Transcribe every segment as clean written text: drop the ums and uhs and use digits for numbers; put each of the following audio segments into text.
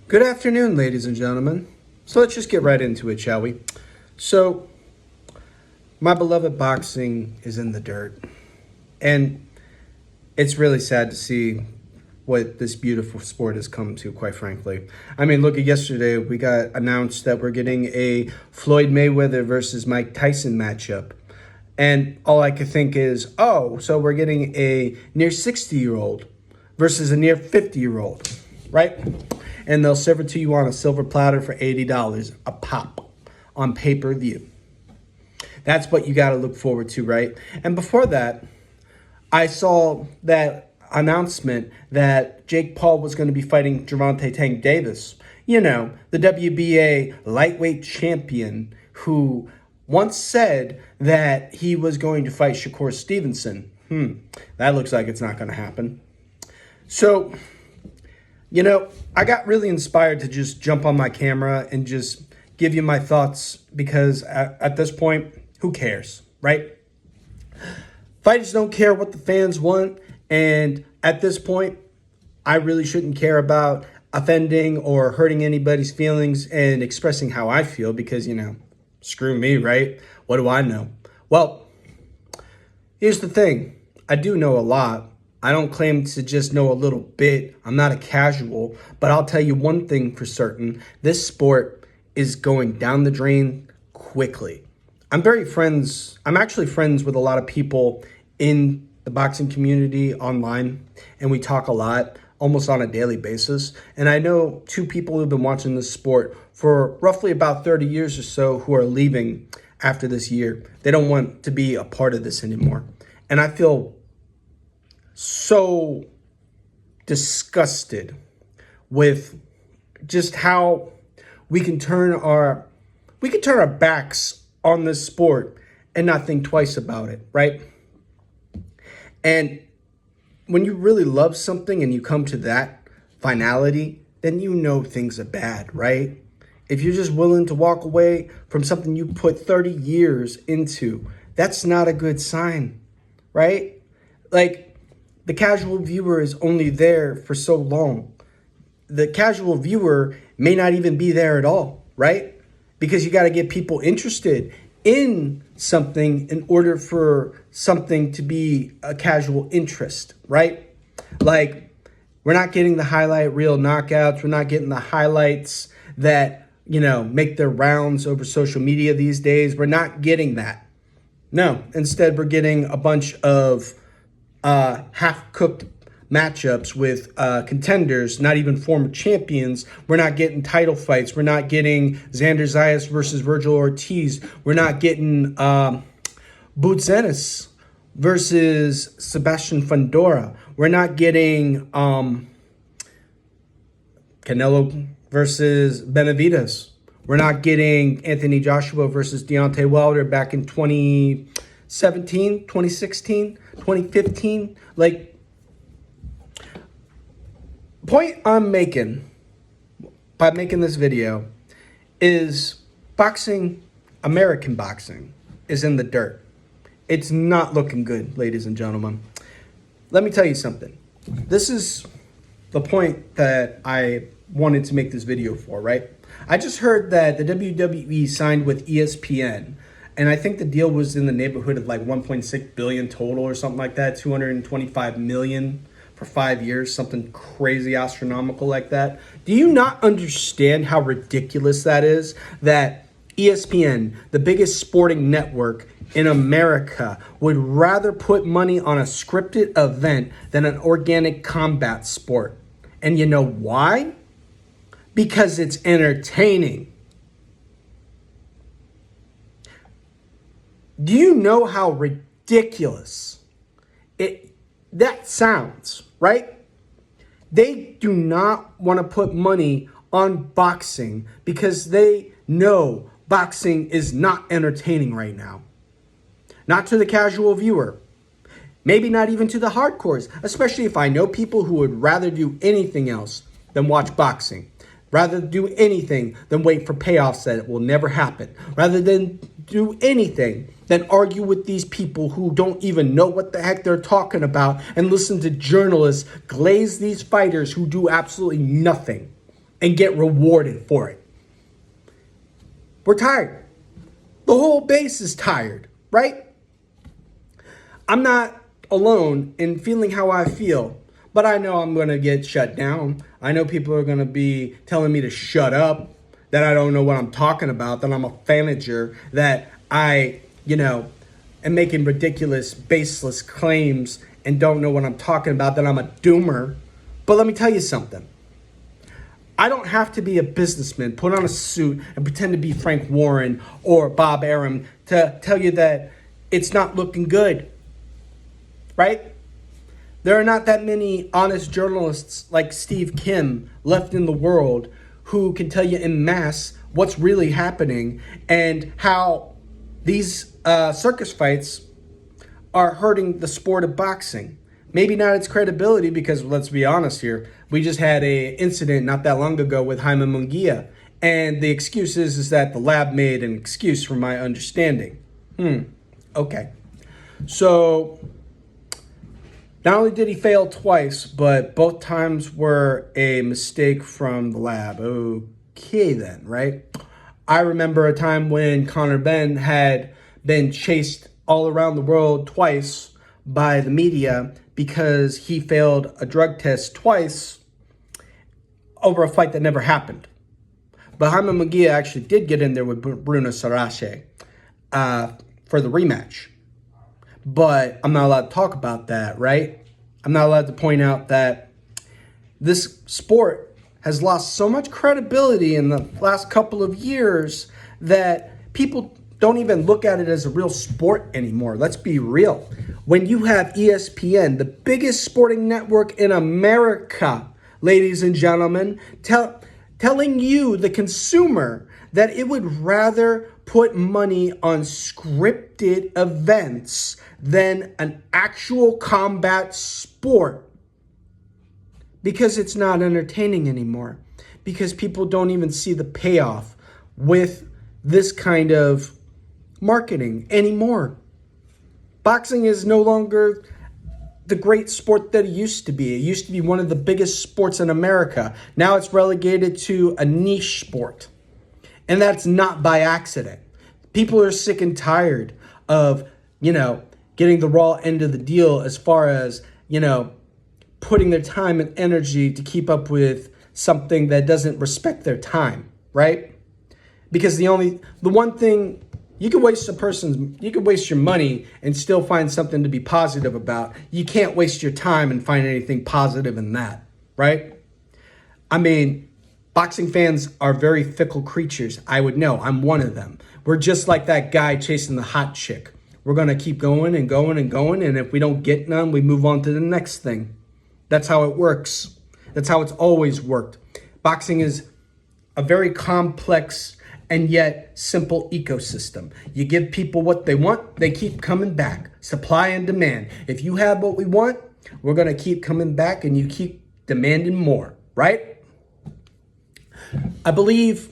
Good afternoon, ladies and gentlemen. So let's just get right into it, shall we? So, my beloved boxing is in the dirt. And it's really sad to see what this beautiful sport has come to, quite frankly. I mean, look at yesterday, we got announced that we're getting a Floyd Mayweather versus Mike Tyson matchup. And all I could think is, oh, so we're getting a near 60-year-old versus a near 50-year-old, right? And they'll serve it to you on a silver platter for $80 a pop on pay-per-view. That's what you got to look forward to, right? And before that, I saw that announcement that Jake Paul was going to be fighting Gervonta Tank Davis. You know, the WBA lightweight champion who once said that he was going to fight Shakur Stevenson. That looks like it's not going to happen. So, you know, I got really inspired to just jump on my camera and just give you my thoughts because at this point, who cares, right? Fighters don't care what the fans want. And at this point, I really shouldn't care about offending or hurting anybody's feelings and expressing how I feel because, you know, screw me, right? What do I know? Well, here's the thing. I do know a lot. I don't claim to just know a little bit. I'm not a casual, but I'll tell you one thing for certain. This sport is going down the drain quickly. I'm actually friends with a lot of people in the boxing community online, and we talk a lot, almost on a daily basis. And I know two people who've been watching this sport for roughly about 30 years or so who are leaving after this year. They don't want to be a part of this anymore. And I feel so disgusted with just how we can turn our backs on this sport and not think twice about it, right? And when you really love something and you come to that finality, then you know things are bad, right? If you're just willing to walk away from something you put 30 years into, that's not a good sign, right? Like, the casual viewer is only there for so long. The casual viewer may not even be there at all, right? Because you got to get people interested in something in order for something to be a casual interest, right? Like, we're not getting the highlight reel knockouts. We're not getting the highlights that, you know, make their rounds over social media these days. We're not getting that. No, instead we're getting a bunch of half-cooked matchups with contenders, not even former champions. We're not getting title fights. We're not getting Xander Zayas versus Virgil Ortiz. We're not getting Boots Ennis versus Sebastian Fundora. We're not getting Canelo versus Benavidez. We're not getting Anthony Joshua versus Deontay Wilder back in 2017, 2016, 2015. Like, point I'm making by making this video is boxing, American boxing, is in the dirt. It's not looking good, ladies and gentlemen. Let me tell you something. This is the point that I wanted to make this video for, right? I just heard that the WWE signed with ESPN, and I think the deal was in the neighborhood of like 1.6 billion total or something like that, 225 million for 5 years, something crazy astronomical like that. Do you not understand how ridiculous that is? That ESPN, the biggest sporting network in America, would rather put money on a scripted event than an organic combat sport. And you know why? Because it's entertaining. Do you know how ridiculous that sounds, right? They do not want to put money on boxing because they know boxing is not entertaining right now. Not to the casual viewer. Maybe not even to the hardcores, especially if I know people who would rather do anything else than watch boxing. Rather do anything than wait for payoffs that will never happen. Rather than do anything than argue with these people who don't even know what the heck they're talking about and listen to journalists glaze these fighters who do absolutely nothing. and get rewarded for it. We're tired. The whole base is tired, right? I'm not alone in feeling how I feel, but I know I'm going to get shut down. I know people are going to be telling me to shut up, that I don't know what I'm talking about, that I'm a fanager, that I, am making ridiculous, baseless claims and don't know what I'm talking about, that I'm a doomer. But let me tell you something. I don't have to be a businessman, put on a suit, and pretend to be Frank Warren or Bob Arum to tell you that it's not looking good, right? There are not that many honest journalists like Steve Kim left in the world who can tell you en masse what's really happening and how these circus fights are hurting the sport of boxing. Maybe not its credibility, because let's be honest here, we just had a incident not that long ago with Jaime Munguia, and the excuse is that the lab made an excuse, from my understanding. Okay. So not only did he fail twice, but both times were a mistake from the lab. Okay then, right? I remember a time when Conor Benn had been chased all around the world twice by the media because he failed a drug test twice over a fight that never happened. But Jaime Munguia actually did get in there with Bruno Sarache for the rematch. But I'm not allowed to talk about that, right? I'm not allowed to point out that this sport has lost so much credibility in the last couple of years that people don't even look at it as a real sport anymore. Let's be real. When you have ESPN, the biggest sporting network in America, ladies and gentlemen, telling you, the consumer, that it would rather put money on scripted events than an actual combat sport, because it's not entertaining anymore, because people don't even see the payoff with this kind of marketing anymore. Boxing is no longer the great sport that it used to be. It used to be one of the biggest sports in America. Now it's relegated to a niche sport. And that's not by accident. People are sick and tired of, getting the raw end of the deal as far as, putting their time and energy to keep up with something that doesn't respect their time, right? Because the one thing you can waste you can waste your money and still find something to be positive about. You can't waste your time and find anything positive in that, right? I mean, boxing fans are very fickle creatures. I would know. I'm one of them. We're just like that guy chasing the hot chick. We're going to keep going and going and going. And if we don't get none, we move on to the next thing. That's how it works. That's how it's always worked. Boxing is a very complex and yet simple ecosystem. You give people what they want, they keep coming back. Supply and demand. If you have what we want, we're going to keep coming back, and you keep demanding more, right? I believe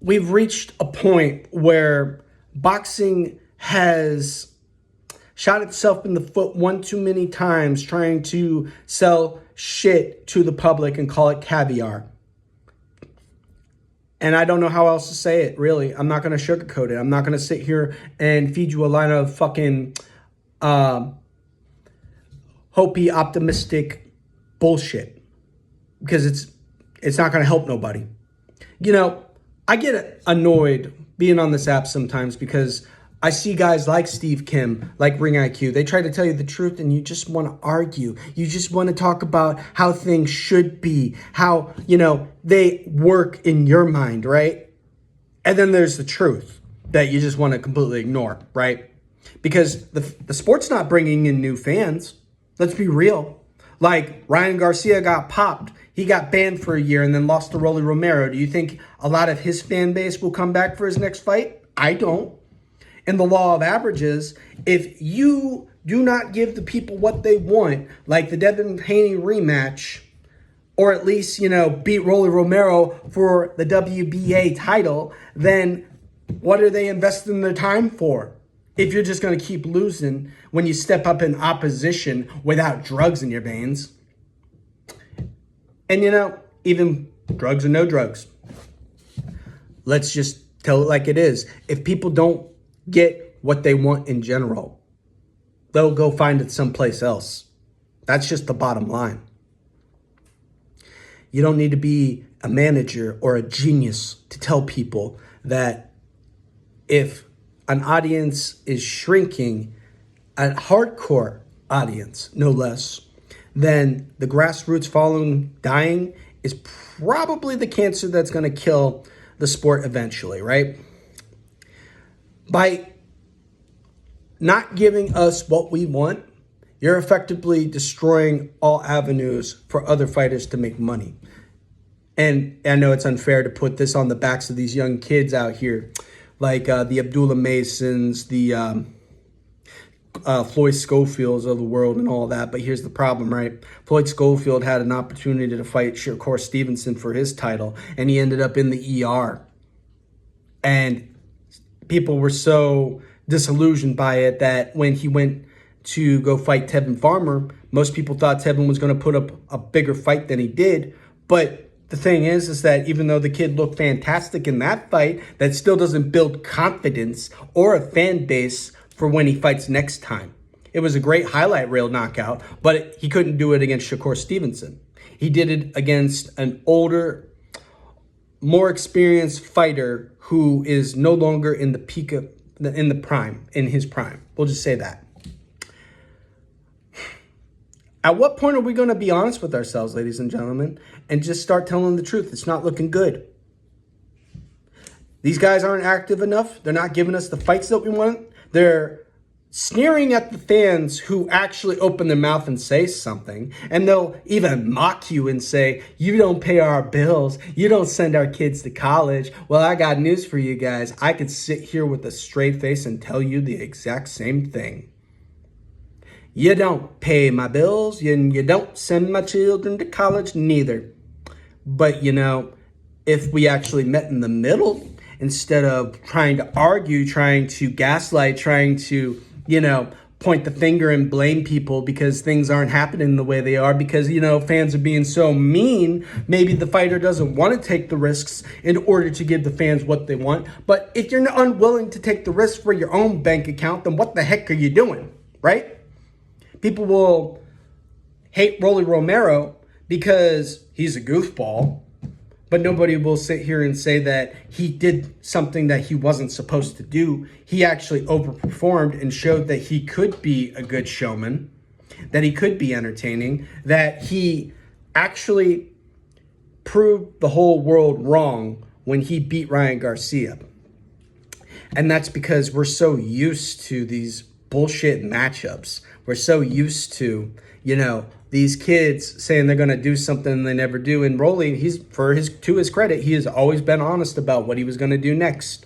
we've reached a point where boxing has shot itself in the foot one too many times trying to sell shit to the public and call it caviar. And I don't know how else to say it, really. I'm not going to sugarcoat it. I'm not going to sit here and feed you a line of fucking hopey, optimistic bullshit, because it's not going to help nobody. I get annoyed being on this app sometimes because I see guys like Steve Kim, like Ring IQ. They try to tell you the truth and you just want to argue. You just want to talk about how things should be, how, they work in your mind, right? And then there's the truth that you just want to completely ignore, right? Because the sport's not bringing in new fans. Let's be real. Like Ryan Garcia got popped. He got banned for a year and then lost to Rolly Romero. Do you think a lot of his fan base will come back for his next fight? I don't. In the law of averages, if you do not give the people what they want, like the Devin Haney rematch, or at least, beat Rolly Romero for the WBA title, then what are they investing their time for? If you're just going to keep losing when you step up in opposition without drugs in your veins. And, even Drugs or no drugs. Let's just tell it like it is. If people don't get what they want in general, they'll go find it someplace else. That's just the bottom line. You don't need to be a manager or a genius to tell people that if an audience is shrinking, a hardcore audience, no less, then the grassroots following dying is probably the cancer that's going to kill the sport eventually, right? By not giving us what we want, you're effectively destroying all avenues for other fighters to make money. And I know it's unfair to put this on the backs of these young kids out here, like the Abdullah Masons, the Floyd Schofields of the world and all that. But here's the problem, right? Floyd Schofield had an opportunity to fight Shakur Stevenson for his title, and he ended up in the ER. And people were so disillusioned by it that when he went to go fight Tevin Farmer, most people thought Tevin was going to put up a bigger fight than he did. But the thing is that even though the kid looked fantastic in that fight, that still doesn't build confidence or a fan base for when he fights next time. It was a great highlight reel knockout, but he couldn't do it against Shakur Stevenson. He did it against an older, more experienced fighter who is no longer in the peak of, in the prime, in his prime. We'll just say that. At what point are we going to be honest with ourselves, ladies and gentlemen, and just start telling the truth? It's not looking good. These guys aren't active enough. They're not giving us the fights that we want. They're sneering at the fans who actually open their mouth and say something. And they'll even mock you and say, you don't pay our bills. You don't send our kids to college. Well, I got news for you guys. I could sit here with a straight face and tell you the exact same thing. You don't pay my bills, and you don't send my children to college neither. But, you know, if we actually met in the middle, instead of trying to argue, trying to gaslight, trying to, you know, point the finger and blame people because things aren't happening the way they are, because, you know, fans are being so mean, maybe the fighter doesn't want to take the risks in order to give the fans what they want. But if you're unwilling to take the risk for your own bank account, then what the heck are you doing, right? People will hate Rolly Romero because he's a goofball, but nobody will sit here and say that he did something that he wasn't supposed to do. He actually overperformed and showed that he could be a good showman, that he could be entertaining, that he actually proved the whole world wrong when he beat Ryan Garcia. And that's because we're so used to these bullshit matchups. We're so used to, you know, these kids saying they're going to do something and they never do. And Rolly, to his credit, he has always been honest about what he was going to do next.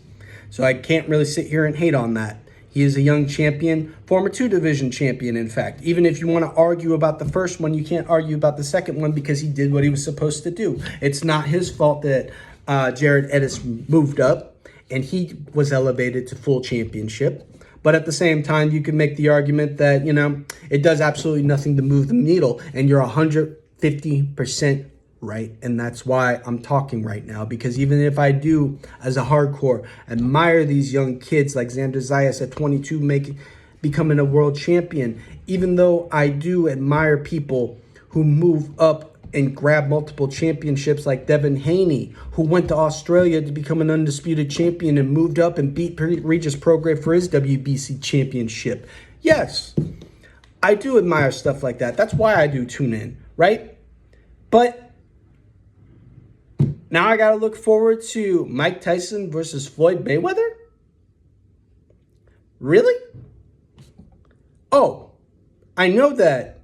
So I can't really sit here and hate on that. He is a young champion, former 2-division champion, in fact. Even if you want to argue about the first one, you can't argue about the second one because he did what he was supposed to do. It's not his fault that Jared Edis moved up and he was elevated to full championship. But at the same time, you can make the argument that, you know, it does absolutely nothing to move the needle. And you're 150% right. And that's why I'm talking right now. Because even if I do, as a hardcore, admire these young kids like Xander Zayas at 22 becoming a world champion, even though I do admire people who move up and grab multiple championships like Devin Haney, who went to Australia to become an undisputed champion and moved up and beat Regis Prograis for his WBC championship. Yes, I do admire stuff like that. That's why I do tune in, right? But now I got to look forward to Mike Tyson versus Floyd Mayweather? Really? Oh, I know that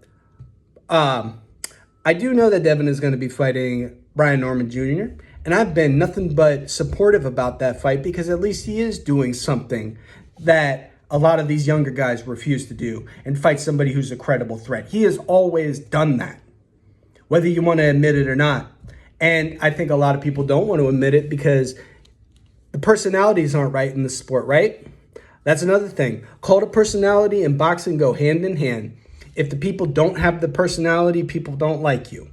I do know that Devin is going to be fighting Brian Norman Jr., and I've been nothing but supportive about that fight because at least he is doing something that a lot of these younger guys refuse to do and fight somebody who's a credible threat. He has always done that, whether you want to admit it or not. And I think a lot of people don't want to admit it because the personalities aren't right in the sport, right? That's another thing. Cult of personality and boxing go hand in hand. If the people don't have the personality, people don't like you.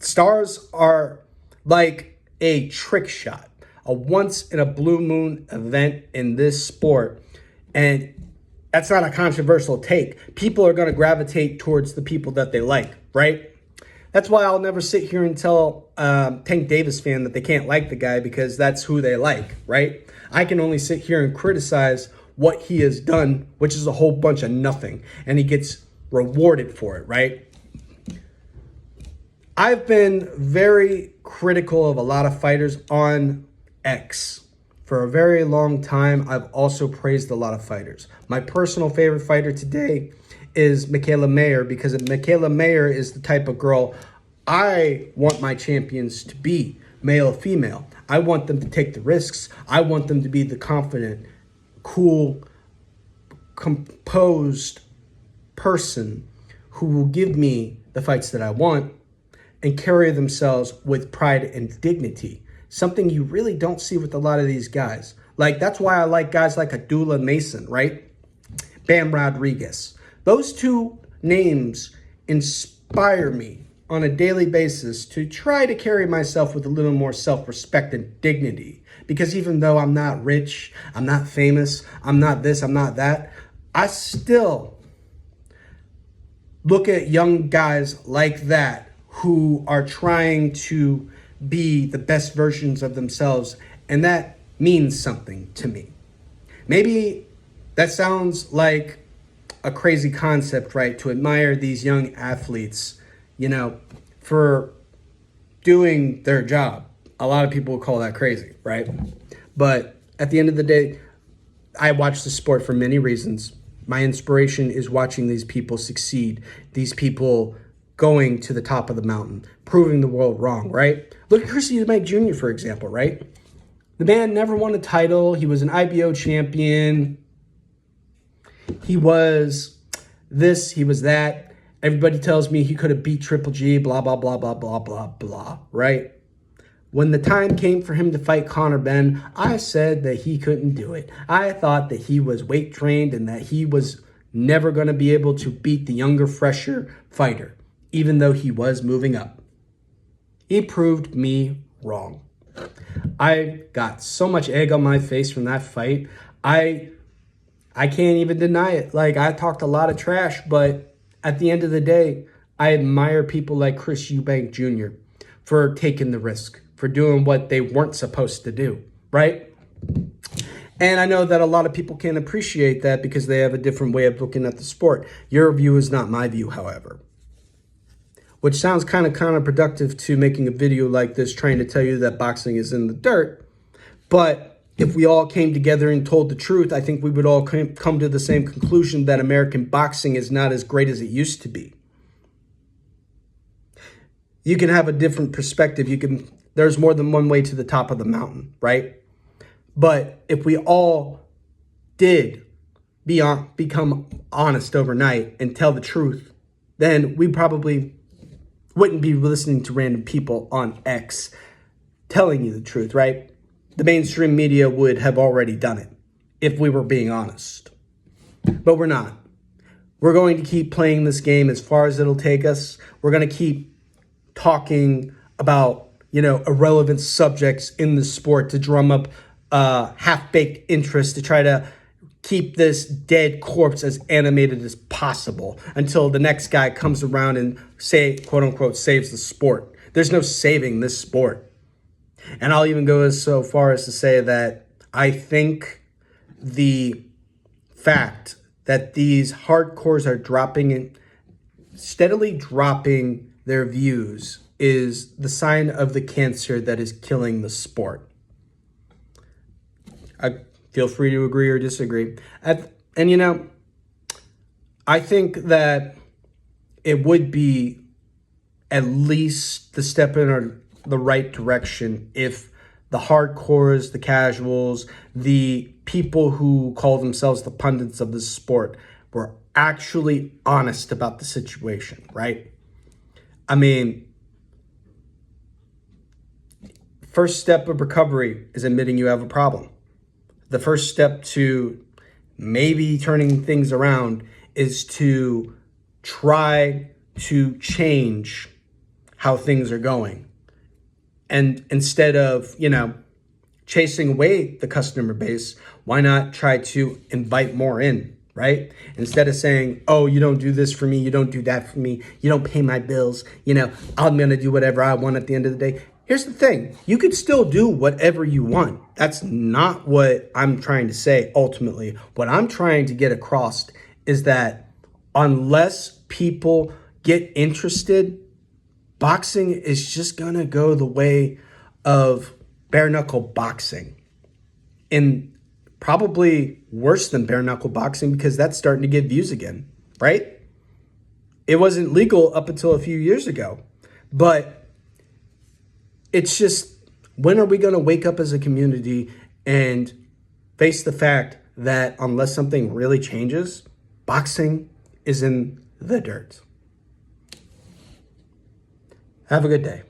Stars are like a trick shot, a once in a blue moon event in this sport. And that's not a controversial take. People are going to gravitate towards the people that they like, right? That's why I'll never sit here and tell Tank Davis fan that they can't like the guy, because that's who they like, right? I can only sit here and criticize what he has done, which is a whole bunch of nothing, and he gets rewarded for it, right? I've been very critical of a lot of fighters on X. For a very long time, I've also praised a lot of fighters. My personal favorite fighter today is Mikaela Mayer, because Mikaela Mayer is the type of girl I want my champions to be, male or female. I want them to take the risks. I want them to be the confident, cool, composed person who will give me the fights that I want and carry themselves with pride and dignity. Something you really don't see with a lot of these guys. Like, that's why I like guys like Abdullah Mason, right? Bam Rodriguez. Those two names inspire me on a daily basis to try to carry myself with a little more self-respect and dignity. Because even though I'm not rich, I'm not famous, I'm not this, I'm not that, I still look at young guys like that who are trying to be the best versions of themselves, and that means something to me. Maybe that sounds like a crazy concept, right? To admire these young athletes, for doing their job. A lot of people would call that crazy, right? But at the end of the day, I watch the sport for many reasons. My inspiration is watching these people succeed, these people going to the top of the mountain, proving the world wrong, right? Look at Chris Eubank Jr., for example, right? The man never won a title. He was an IBO champion. He was this, he was that. Everybody tells me he could have beat Triple G, blah, blah, blah, blah, blah, blah, blah, right? When the time came for him to fight Conor Benn, I said that he couldn't do it. I thought that he was weight trained and that he was never going to be able to beat the younger, fresher fighter, even though he was moving up. He proved me wrong. I got so much egg on my face from that fight. I can't even deny it. Like, I talked a lot of trash, but at the end of the day, I admire people like Chris Eubank Jr. for taking the risk, for doing what they weren't supposed to do, right? And I know that a lot of people can't appreciate that because they have a different way of looking at the sport. Your view is not my view, however. Which sounds kind of counterproductive to making a video like this trying to tell you that boxing is in the dirt. But if we all came together and told the truth, I think we would all come to the same conclusion that American boxing is not as great as it used to be. You can have a different perspective. There's more than one way to the top of the mountain, right? But if we all did become honest overnight and tell the truth, then we probably wouldn't be listening to random people on X telling you the truth, right? The mainstream media would have already done it if we were being honest. But we're not. We're going to keep playing this game as far as it'll take us. We're going to keep talking about, irrelevant subjects in the sport to drum up half-baked interest, to try to keep this dead corpse as animated as possible until the next guy comes around and quote unquote, saves the sport. There's no saving this sport. And I'll even go so far as to say that I think the fact that these hardcores are steadily dropping their views is the sign of the cancer that is killing the sport. Feel free to agree or disagree. I think that it would be at least the step in the right direction if the hardcores, the casuals, the people who call themselves the pundits of this sport were actually honest about the situation, right? I mean, first step of recovery is admitting you have a problem. The first step to maybe turning things around is to try to change how things are going. And instead of, chasing away the customer base, why not try to invite more in, right? Instead of saying, oh, you don't do this for me, you don't do that for me, you don't pay my bills, I'm going to do whatever I want at the end of the day. Here's the thing. You could still do whatever you want. That's not what I'm trying to say ultimately. What I'm trying to get across is that unless people get interested, boxing is just going to go the way of bare knuckle boxing. And probably worse than bare knuckle boxing because that's starting to get views again, right? It wasn't legal up until a few years ago. But it's just, when are we going to wake up as a community and face the fact that unless something really changes, boxing is in the dirt? Have a good day.